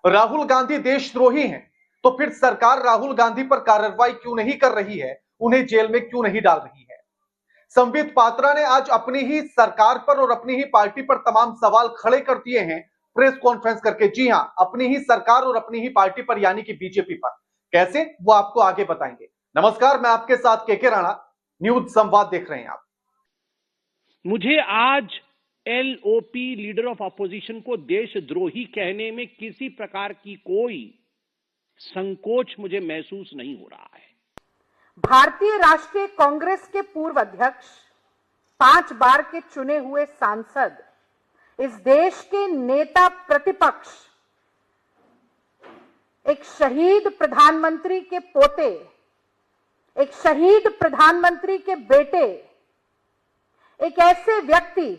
राहुल गांधी देशद्रोही हैं, तो फिर सरकार राहुल गांधी पर कार्रवाई क्यों नहीं कर रही है, उन्हें जेल में क्यों नहीं डाल रही है। संबित पात्रा ने आज अपनी ही सरकार पर और अपनी ही पार्टी पर तमाम सवाल खड़े कर दिए हैं प्रेस कॉन्फ्रेंस करके। जी हां, अपनी ही सरकार और अपनी ही पार्टी पर, यानी कि बीजेपी पर। कैसे, वो आपको आगे बताएंगे। नमस्कार, मैं आपके साथ केके राणा, न्यूज संवाद देख रहे हैं आप। मुझे आज एलओपी लीडर ऑफ अपोजिशन को देशद्रोही कहने में किसी प्रकार की कोई संकोच मुझे महसूस नहीं हो रहा है। भारतीय राष्ट्रीय कांग्रेस के पूर्व अध्यक्ष, 5 बार के चुने हुए सांसद, इस देश के नेता प्रतिपक्ष, एक शहीद प्रधानमंत्री के पोते, एक शहीद प्रधानमंत्री के बेटे, एक ऐसे व्यक्ति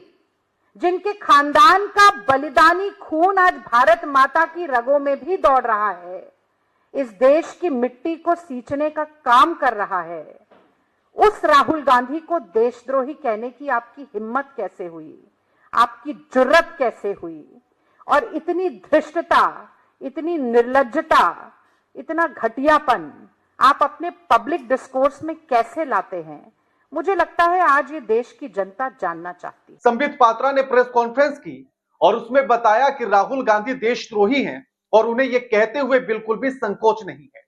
जिनके खानदान का बलिदानी खून आज भारत माता की रगों में भी दौड़ रहा है, इस देश की मिट्टी को सींचने का काम कर रहा है, उस राहुल गांधी को देशद्रोही कहने की आपकी हिम्मत कैसे हुई, आपकी जुर्रत कैसे हुई? और इतनी धृष्टता, इतनी निर्लज्जता, इतना घटियापन आप अपने पब्लिक डिस्कोर्स में कैसे लाते हैं? मुझे लगता है आज ये देश की जनता जानना चाहती है। संबित पात्रा ने प्रेस कॉन्फ्रेंस की और उसमें बताया कि राहुल गांधी देशद्रोही हैं और उन्हें यह कहते हुए बिल्कुल भी संकोच नहीं है।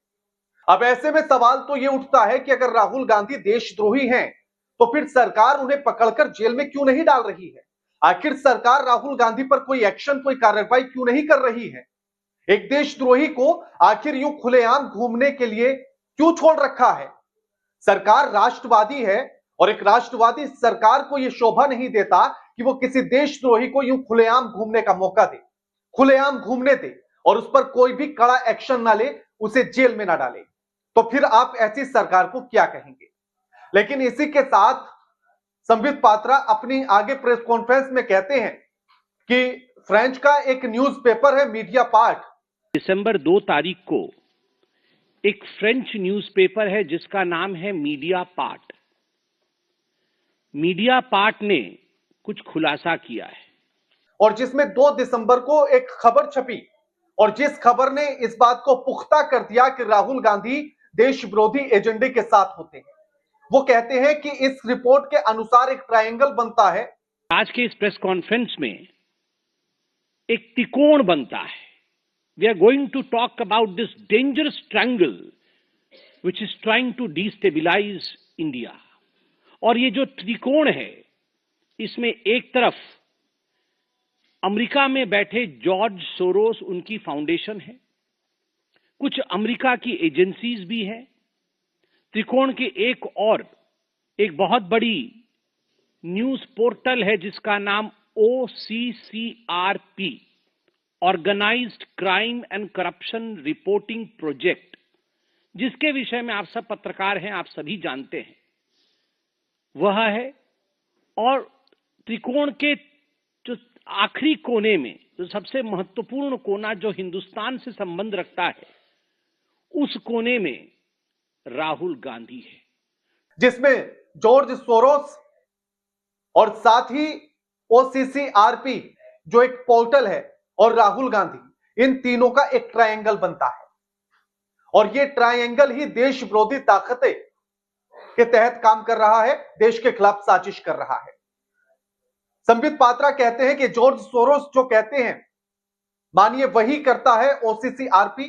अब ऐसे में सवाल तो यह उठता है कि अगर राहुल गांधी देशद्रोही हैं, तो फिर सरकार उन्हें पकड़कर जेल में क्यों नहीं डाल रही है? आखिर सरकार राहुल गांधी पर कोई एक्शन, कोई कार्रवाई क्यों नहीं कर रही है? एक देशद्रोही को आखिर यूं खुलेआम घूमने के लिए क्यों छोड़ रखा है? सरकार राष्ट्रवादी है और एक राष्ट्रवादी सरकार को यह शोभा नहीं देता कि वो किसी देशद्रोही को यूं खुलेआम घूमने का मौका दे, खुलेआम घूमने दे और उस पर कोई भी कड़ा एक्शन ना ले, उसे जेल में ना डाले। तो फिर आप ऐसी सरकार को क्या कहेंगे? लेकिन इसी के साथ संबित पात्रा अपनी आगे प्रेस कॉन्फ्रेंस में कहते हैं कि फ्रेंच का एक न्यूज़पेपर है मीडिया पार्ट, दिसंबर 2 तारीख को एक फ्रेंच न्यूज़पेपर है जिसका नाम है मीडिया पार्ट। मीडिया पार्ट ने कुछ खुलासा किया है और जिसमें 2 दिसंबर को एक खबर छपी और जिस खबर ने इस बात को पुख्ता कर दिया कि राहुल गांधी देश विरोधी एजेंडे के साथ होते हैं। वो कहते हैं कि इस रिपोर्ट के अनुसार एक ट्रायंगल बनता है। आज के इस प्रेस कॉन्फ्रेंस में एक त्रिकोण बनता है। We are going to talk about this dangerous triangle which is trying to destabilise India. और ये जो त्रिकोण है, इसमें एक तरफ अमेरिका में बैठे जॉर्ज सोरोस, उनकी फाउंडेशन है, कुछ अमेरिका की एजेंसीज भी हैं। त्रिकोण के एक और एक बहुत बड़ी न्यूज पोर्टल है जिसका नाम OCCRP, organised crime and corruption reporting project, जिसके विषय में आप सब पत्रकार हैं, आप सभी जानते हैं, वह है। और त्रिकोण के जो आखिरी कोने में, जो सबसे महत्वपूर्ण कोना जो हिंदुस्तान से संबंध रखता है, उस कोने में राहुल गांधी है, जिसमें जॉर्ज सोरोस और साथ ही OCCRP जो एक पोर्टल है और राहुल गांधी, इन तीनों का एक ट्रायंगल बनता है। और ये ट्रायंगल ही देश विरोधी ताकतें के तहत काम कर रहा है, देश के खिलाफ साजिश कर रहा है। संबित पात्रा कहते हैं कि जॉर्ज सोरोस जो कहते हैं, मानिए वही करता है OCCRP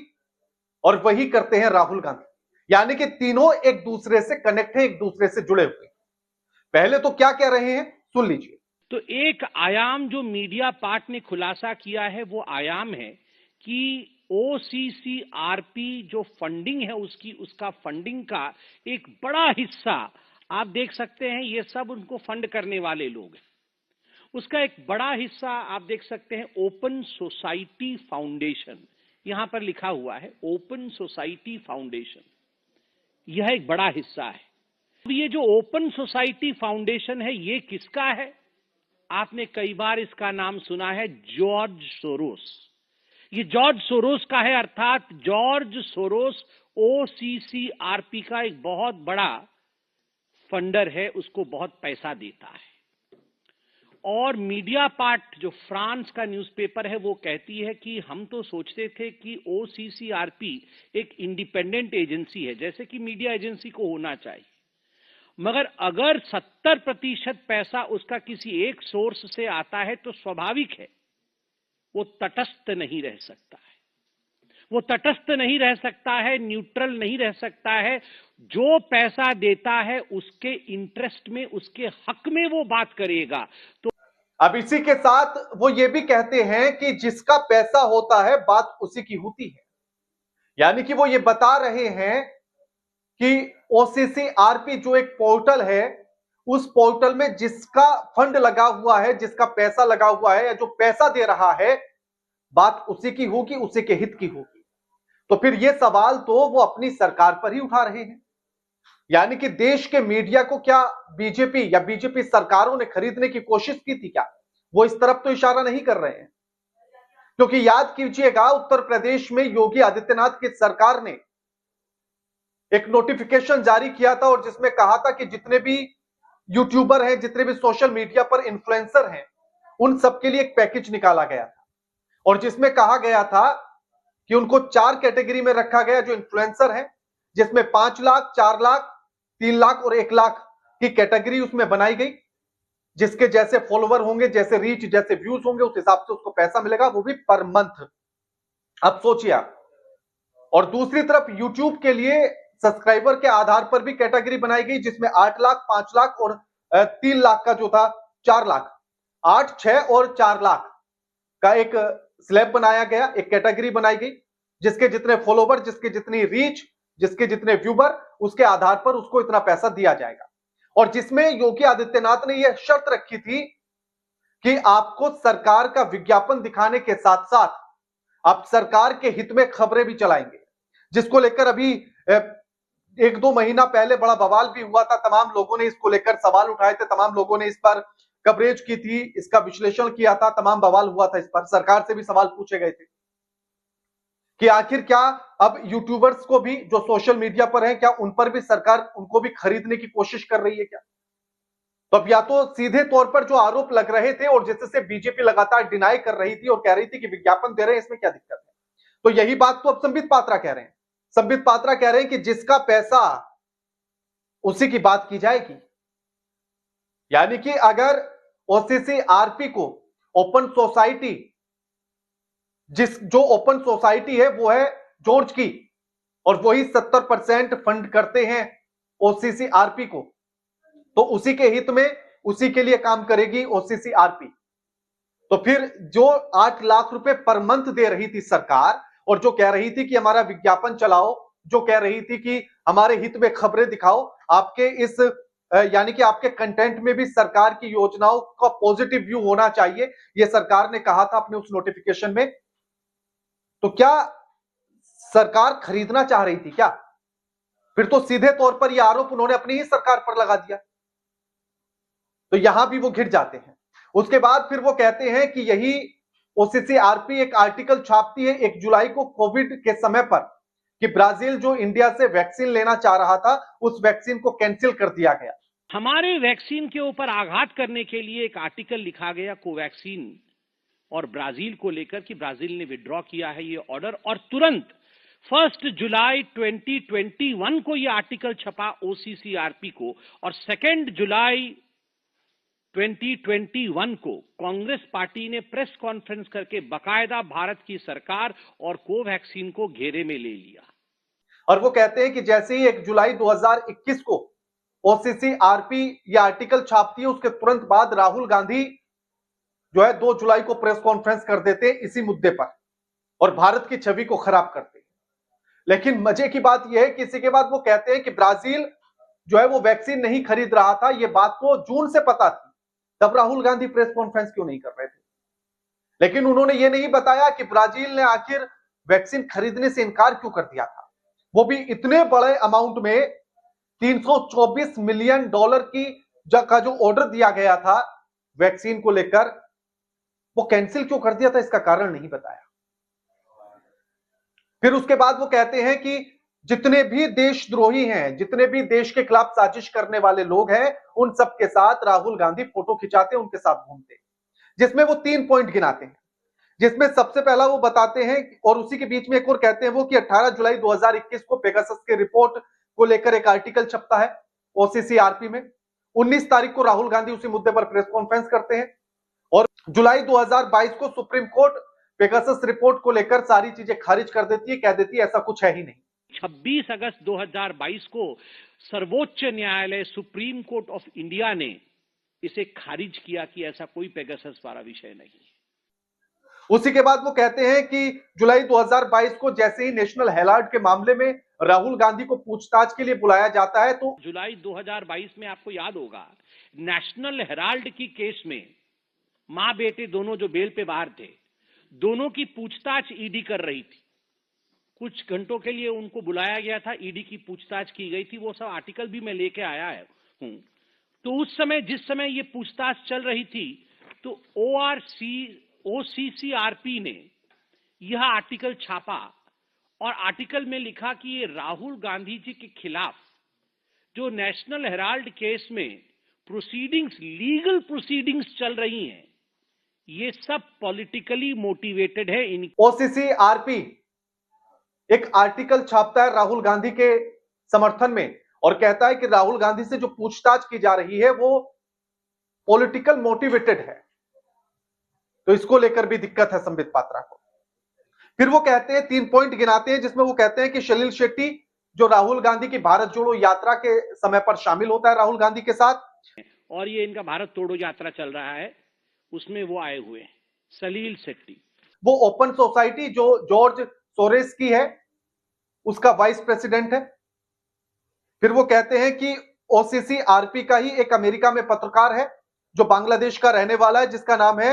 और वही करते हैं राहुल गांधी, यानी कि तीनों एक दूसरे से कनेक्ट हैं, एक दूसरे से जुड़े हुए। पहले तो क्या कह रहे हैं, सुन लीजिए। तो एक आयाम जो मीडिया पार्ट ने खुलासा किया है, वो आयाम है कि OCCRP जो फंडिंग है उसका फंडिंग का एक बड़ा हिस्सा आप देख सकते हैं, ये सब उनको फंड करने वाले लोग हैं। उसका एक बड़ा हिस्सा आप देख सकते हैं ओपन सोसाइटी फाउंडेशन, यहां पर लिखा हुआ है ओपन सोसाइटी फाउंडेशन, यह एक बड़ा हिस्सा है। अब ये जो ओपन सोसाइटी फाउंडेशन है, ये किसका है? आपने कई बार इसका नाम सुना है, जॉर्ज सोरोस। ये जॉर्ज सोरोस का है, अर्थात जॉर्ज सोरोस OCCRP का एक बहुत बड़ा फंडर है, उसको बहुत पैसा देता है। और मीडिया पार्ट जो फ्रांस का न्यूज़पेपर है वो कहती है कि हम तो सोचते थे कि ओसीसीआरपी एक इंडिपेंडेंट एजेंसी है, जैसे कि मीडिया एजेंसी को होना चाहिए, मगर अगर 70% पैसा उसका किसी एक सोर्स से आता है तो स्वाभाविक है वो तटस्थ नहीं रह सकता है, वो तटस्थ नहीं रह सकता है, न्यूट्रल नहीं रह सकता है। जो पैसा देता है उसके इंटरेस्ट में, उसके हक में वो बात करेगा। तो अब इसी के साथ वो ये भी कहते हैं कि जिसका पैसा होता है बात उसी की होती है, यानी कि वो ये बता रहे हैं कि ओसीसीआरपी जो एक पोर्टल है, उस पोर्टल में जिसका फंड लगा हुआ है, जिसका पैसा लगा हुआ है या जो पैसा दे रहा है, बात उसी की होगी, उसी के हित की होगी। तो फिर ये सवाल तो वो अपनी सरकार पर ही उठा रहे हैं, यानी कि देश के मीडिया को क्या बीजेपी या बीजेपी सरकारों ने खरीदने की कोशिश की थी क्या? वो इस तरफ तो इशारा नहीं कर रहे हैं, क्योंकि याद कीजिएगा उत्तर प्रदेश में योगी आदित्यनाथ की सरकार ने एक नोटिफिकेशन जारी किया था और जिसमें कहा था कि जितने भी यूट्यूबर हैं, जितने भी सोशल मीडिया पर इन्फ्लुएंसर हैं, उन सबके लिए एक पैकेज निकाला गया था और जिसमें कहा गया था कि उनको 4 कैटेगरी में रखा गया जो इन्फ्लुएंसर हैं, जिसमें 5 लाख, 4 लाख, 3 लाख और 1 लाख की कैटेगरी उसमें बनाई गई। जिसके जैसे फॉलोवर होंगे, जैसे रीच, जैसे व्यूज होंगे, उस हिसाब से उसको पैसा मिलेगा, वो भी पर मंथ। अब सोचिए आप। और दूसरी तरफ यूट्यूब के लिए सब्सक्राइबर के आधार पर भी कैटेगरी बनाई गई, जिसमें 8 लाख, 5 लाख और 3 लाख का जो था 4 लाख, 8, 6 और 4 लाख का एक स्लैब बनाया गया, एक कैटेगरी बनाई गई, जिसके जितने फॉलोवर, जिसके जितनी रीच, जिसके जितने व्यूवर, उसके आधार पर उसको इतना पैसा दिया जाएगा। और जिसमें योगी आदित्यनाथ ने यह शर्त रखी थी कि आपको सरकार का विज्ञापन दिखाने के साथ साथ आप सरकार के हित में खबरें भी चलाएंगे, जिसको लेकर अभी 1-2 महीना पहले बड़ा बवाल भी हुआ था। तमाम लोगों ने इसको लेकर सवाल उठाए थे, तमाम लोगों ने इस पर कवरेज की थी, इसका विश्लेषण किया था, तमाम बवाल हुआ था इस पर, सरकार से भी सवाल पूछे गए थे कि आखिर क्या अब यूट्यूबर्स को भी जो सोशल मीडिया पर हैं, क्या उन पर भी सरकार उनको भी खरीदने की कोशिश कर रही है क्या? तो अब या तो सीधे तौर पर जो आरोप लग रहे थे और जिससे बीजेपी लगातार डिनाई कर रही थी और कह रही थी कि विज्ञापन दे रहे हैं, इसमें क्या दिक्कत है, तो यही बात तो अब संबित पात्रा कह रहे हैं। संबित पात्रा कह रहे हैं कि जिसका पैसा उसी की बात की जाएगी, यानी कि अगर ओसीसीआरपी को ओपन सोसाइटी, जो ओपन सोसाइटी है वो है जॉर्ज की, और वही 70% फंड करते हैं ओसीसीआरपी को, तो उसी के हित में, उसी के लिए काम करेगी ओसीसीआरपी। तो फिर जो 8 लाख रुपए पर मंथ दे रही थी सरकार और जो कह रही थी कि हमारा विज्ञापन चलाओ, जो कह रही थी कि हमारे हित में खबरें दिखाओ, आपके इस यानी कि आपके कंटेंट में भी सरकार की योजनाओं का पॉजिटिव व्यू होना चाहिए, यह सरकार ने कहा था अपने उस नोटिफिकेशन में। तो क्या सरकार खरीदना चाह रही थी क्या? फिर तो सीधे तौर पर यह आरोप उन्होंने अपनी ही सरकार पर लगा दिया, तो यहां भी वो घिर जाते हैं। उसके बाद फिर वो कहते हैं कि यही ओसीसीआरपी एक आर्टिकल छापती है 1 जुलाई को, कोविड के समय पर, कि ब्राजील जो इंडिया से वैक्सीन लेना चाह रहा था, उस वैक्सीन को कैंसिल कर दिया गया। हमारे वैक्सीन के ऊपर आघात करने के लिए एक आर्टिकल लिखा गया कोवैक्सीन और ब्राजील को लेकर कि ब्राजील ने विड्रॉ किया है ये ऑर्डर, और तुरंत 1 जुलाई 2021 को ये आर्टिकल छपा ओसीसीआरपी को, और 2 जुलाई 2021 को कांग्रेस पार्टी ने प्रेस कॉन्फ्रेंस करके बकायदा भारत की सरकार और कोवैक्सीन को घेरे में ले लिया। और वो कहते हैं कि जैसे ही 1 जुलाई 2021 को ओसीसीआरपी ये आर्टिकल छापती है, उसके तुरंत बाद राहुल गांधी जो है 2 जुलाई को प्रेस कॉन्फ्रेंस कर देते हैं इसी मुद्दे पर और भारत की छवि को खराब करते हैं। लेकिन मजे की बात यह है कि इसी के बाद वो कहते हैं कि ब्राजील जो है वो वैक्सीन नहीं खरीद रहा था, ये बात तो जून से पता थी, तब राहुल गांधी प्रेस कॉन्फ्रेंस क्यों नहीं कर रहे थे? लेकिन उन्होंने ये नहीं बताया कि ब्राजील ने आखिर वैक्सीन खरीदने से इनकार क्यों कर दिया था, वो भी इतने बड़े अमाउंट में। $324 मिलियन का जो ऑर्डर दिया गया था वैक्सीन को लेकर, वो कैंसिल क्यों कर दिया था, इसका कारण नहीं बताया। फिर उसके बाद वो कहते हैं कि जितने भी देशद्रोही हैं, जितने भी देश के खिलाफ साजिश करने वाले लोग हैं, उन सब के साथ राहुल गांधी फोटो खिंचाते हैं, उनके साथ घूमते हैं, जिसमें वो 3 पॉइंट गिनाते हैं। जिसमें सबसे पहला वो बताते हैं, और उसी के बीच में एक और कहते हैं वो, कि 18 जुलाई 2021 को पेगासस के रिपोर्ट को लेकर एक आर्टिकल छपता है ओसीसीआरपी में। 19 तारीख को राहुल गांधी उसी मुद्दे पर प्रेस कॉन्फ्रेंस करते हैं, और जुलाई 2022 को सुप्रीम कोर्ट पेगासस रिपोर्ट को लेकर सारी चीजें खारिज कर देती है, कह देती है ऐसा कुछ है ही नहीं। 26 अगस्त 2022 को सर्वोच्च न्यायालय सुप्रीम कोर्ट ऑफ इंडिया ने इसे खारिज किया कि ऐसा कोई पेगासस वाला विषय नहीं है। उसी के बाद वो कहते हैं कि जुलाई 2022 को जैसे ही नेशनल हेराल्ड के मामले में राहुल गांधी को पूछताछ के लिए बुलाया जाता है, तो जुलाई 2022 में आपको याद होगा, नेशनल हेराल्ड की केस में मां बेटे दोनों जो बेल पे बाहर थे, दोनों की पूछताछ ईडी कर रही थी। कुछ घंटों के लिए उनको बुलाया गया था, ईडी की पूछताछ की गई थी, वो सब आर्टिकल भी मैं लेके आया हूं। तो उस समय, जिस समय ये पूछताछ चल रही थी, तो ओसीसीआरपी ने यह आर्टिकल छापा और आर्टिकल में लिखा कि ये राहुल गांधी जी के खिलाफ जो नेशनल हेराल्ड केस में प्रोसीडिंग्स, लीगल प्रोसीडिंग्स चल रही हैं, ये सब पॉलिटिकली मोटिवेटेड है। ओसीसीआरपी एक आर्टिकल छापता है राहुल गांधी के समर्थन में और कहता है कि राहुल गांधी से जो पूछताछ की जा रही है वो पॉलिटिकल मोटिवेटेड है। तो इसको लेकर भी दिक्कत है संबित पात्रा को। फिर वो कहते हैं, 3 पॉइंट गिनाते हैं, जिसमें वो कहते हैं कि सलील शेट्टी, जो राहुल गांधी की भारत जोड़ो यात्रा के समय पर शामिल होता है राहुल गांधी के साथ, और ये इनका भारत तोड़ो यात्रा चल रहा है, उसमें वो आए हुए हैं, सलील शेट्टी। वो ओपन सोसाइटी जो जॉर्ज सोरेस की है, उसका वाइस प्रेसिडेंट है। फिर वो कहते हैं कि ओसीसीआरपी का ही एक अमेरिका में पत्रकार है जो बांग्लादेश का रहने वाला है, जिसका नाम है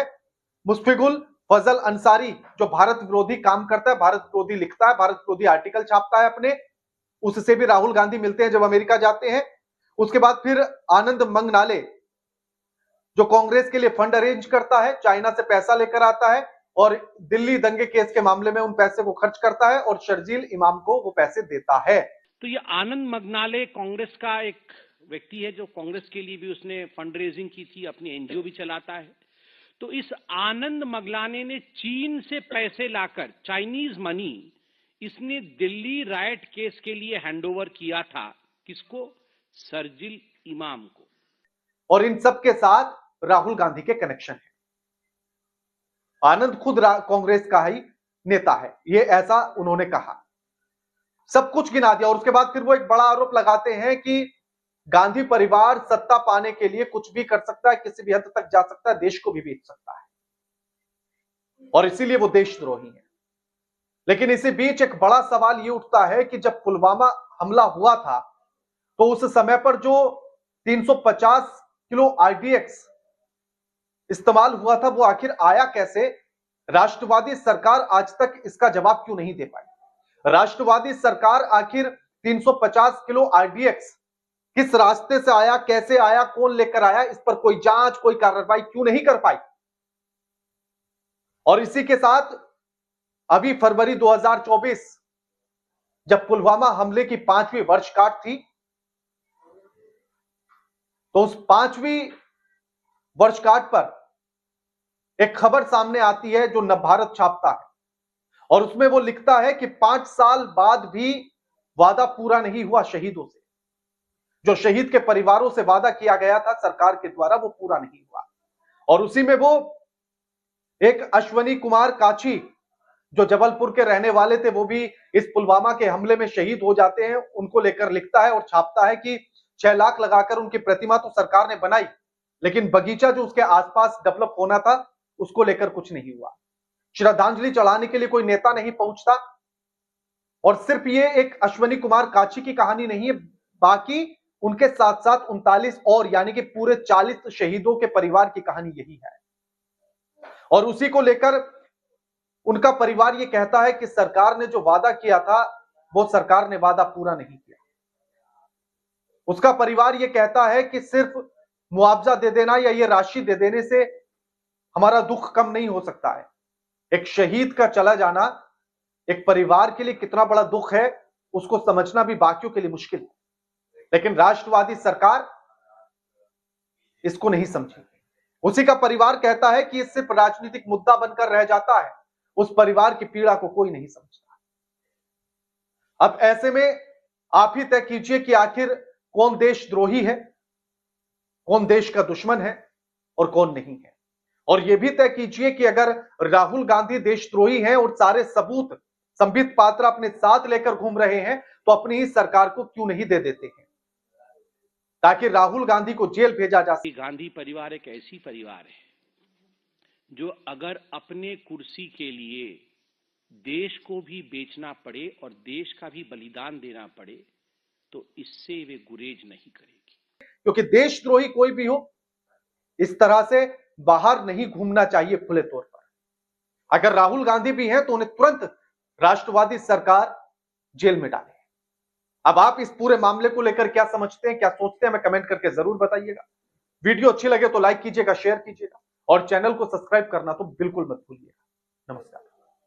मुस्फिगुल फजल अंसारी, जो भारत विरोधी काम करता है, भारत विरोधी लिखता है, भारत विरोधी आर्टिकल छापता है अपने। उससे भी राहुल गांधी मिलते हैं जब अमेरिका जाते हैं। उसके बाद फिर आनंद मंगनाले, जो कांग्रेस के लिए फंड अरेंज करता है, चाइना से पैसा लेकर आता है और दिल्ली दंगे केस के मामले में उन पैसे को खर्च करता है और शर्जील इमाम को वो पैसे देता है। तो ये आनंद मंगनाले कांग्रेस का एक व्यक्ति है जो कांग्रेस के लिए भी उसने फंड रेजिंग की थी, अपनी एनजीओ भी चलाता है। तो इस आनंद मंगलाने ने चीन से पैसे लाकर, चाइनीज मनी, इसने दिल्ली राइट केस के लिए हैंडओवर किया था। किसको? शर्जील इमाम को। और इन सब के साथ राहुल गांधी के कनेक्शन है। आनंद खुद कांग्रेस का ही नेता है, ये ऐसा उन्होंने कहा। सब कुछ गिना दिया और उसके बाद फिर वो एक बड़ा आरोप लगाते हैं कि गांधी परिवार सत्ता पाने के लिए कुछ भी कर सकता है, किसी भी हद तक जा सकता है, देश को भी बेच सकता है और इसीलिए वो देशद्रोही है। लेकिन इसी बीच एक बड़ा सवाल ये उठता है कि जब पुलवामा हमला हुआ था तो उस समय पर जो 350 किलो आरडीएक्स इस्तेमाल हुआ था वो आखिर आया कैसे? राष्ट्रवादी सरकार आज तक इसका जवाब क्यों नहीं दे पाई? राष्ट्रवादी सरकार आखिर 350 किलो आरडीएक्स किस रास्ते से आया, कैसे आया, कौन लेकर आया, इस पर कोई जांच, कोई कार्रवाई क्यों नहीं कर पाई? और इसी के साथ अभी फरवरी 2024 जब पुलवामा हमले की 5वीं वर्षगांठ थी, तो उस 5वीं वर्षगांठ पर एक खबर सामने आती है जो नवभारत छापता है और उसमें वो लिखता है कि 5 साल बाद भी वादा पूरा नहीं हुआ शहीदों से। जो शहीद के परिवारों से वादा किया गया था सरकार के द्वारा वो पूरा नहीं हुआ। और उसी में वो एक अश्वनी कुमार काछी जो जबलपुर के रहने वाले थे, वो भी इस पुलवामा के हमले में शहीद हो जाते हैं, उनको लेकर लिखता है और छापता है कि 6 लाख लगाकर उनकी प्रतिमा तो सरकार ने बनाई, लेकिन बगीचा जो उसके आसपास डेवलप होना था उसको लेकर कुछ नहीं हुआ। श्रद्धांजलि चढ़ाने के लिए कोई नेता नहीं पहुंचता। और सिर्फ ये एक अश्वनी कुमार काछी की कहानी नहीं है, बाकी उनके साथ साथ 39 और यानी कि पूरे 40 शहीदों के परिवार की कहानी यही है। और उसी को लेकर उनका परिवार ये कहता है कि सरकार ने जो वादा किया था वो सरकार ने वादा पूरा नहीं किया। उसका परिवार ये कहता है कि सिर्फ मुआवजा दे देना या ये राशि दे देने से हमारा दुख कम नहीं हो सकता है। एक शहीद का चला जाना एक परिवार के लिए कितना बड़ा दुख है, उसको समझना भी बाकियों के लिए मुश्किल है। लेकिन राष्ट्रवादी सरकार इसको नहीं समझी। उसी का परिवार कहता है कि ये सिर्फ राजनीतिक मुद्दा बनकर रह जाता है, उस परिवार की पीड़ा को कोई नहीं समझता। अब ऐसे में आप ही तय कीजिए कि आखिर कौन देशद्रोही है, कौन देश का दुश्मन है और कौन नहीं है। और यह भी तय कीजिए कि अगर राहुल गांधी देशद्रोही हैं और सारे सबूत संबित पात्र अपने साथ लेकर घूम रहे हैं, तो अपनी ही सरकार को क्यों नहीं दे देते हैं ताकि राहुल गांधी को जेल भेजा जा सके। गांधी परिवार एक ऐसी परिवार है जो अगर अपने कुर्सी के लिए देश को भी बेचना पड़े और देश का भी बलिदान देना पड़े तो इससे वे गुरेज नहीं करेगी। क्योंकि देशद्रोही कोई भी हो, इस तरह से बाहर नहीं घूमना चाहिए खुले तौर पर। अगर राहुल गांधी भी हैं तो उन्हें तुरंत राष्ट्रवादी सरकार जेल में डाले। अब आप इस पूरे मामले को लेकर क्या समझते हैं, क्या सोचते हैं, हमें कमेंट करके जरूर बताइएगा। वीडियो अच्छी लगे तो लाइक कीजिएगा, शेयर कीजिएगा और चैनल को सब्सक्राइब करना तो बिल्कुल मत भूलिएगा। नमस्कार।